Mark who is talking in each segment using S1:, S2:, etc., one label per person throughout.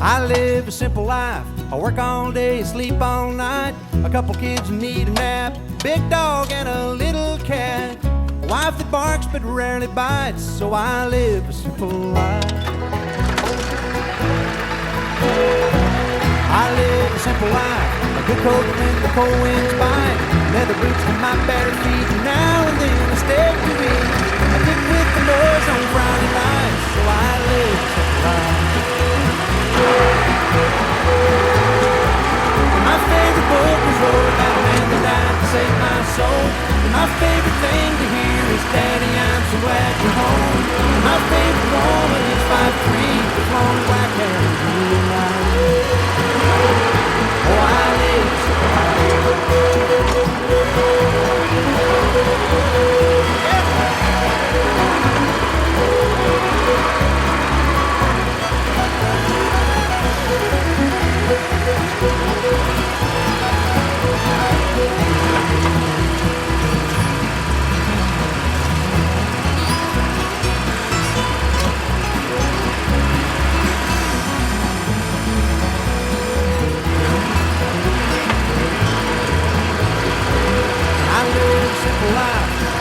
S1: I live a simple life. I work all day, sleep all night. A couple kids need a nap, big dog and a little cat. A wife that barks but rarely bites, so I live a simple life. I live a simple life. A good coat when the cold winds bite. Leather boots for my bare feet. Now and then a steak to eat. I pick with the boys on Friday nights, so I live a simple life. My favorite book was wrote about a man that died to save my soul. And my favorite thing to hear is, Daddy, I'm so glad you're home. And my favorite woman is 5'3", with long black hair and blue eyes. Oh, I live so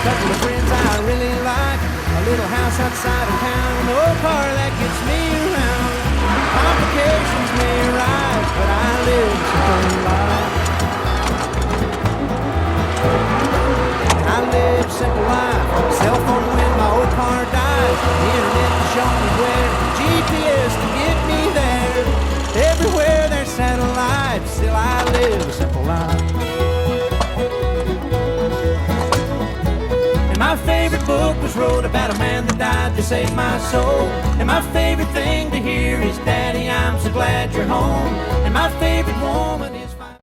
S1: couple of friends I really like, a little house outside of town, an old car that gets me around. Complications may arise, but I live a simple life. I live a simple life. Cell phone when my old car dies, the internet to show me where, GPS to get me there. Everywhere there's satellites, still I live a simple life. My favorite book was wrote about a man that died to save my soul. And my favorite thing to hear is, Daddy, I'm so glad you're home. And my favorite woman is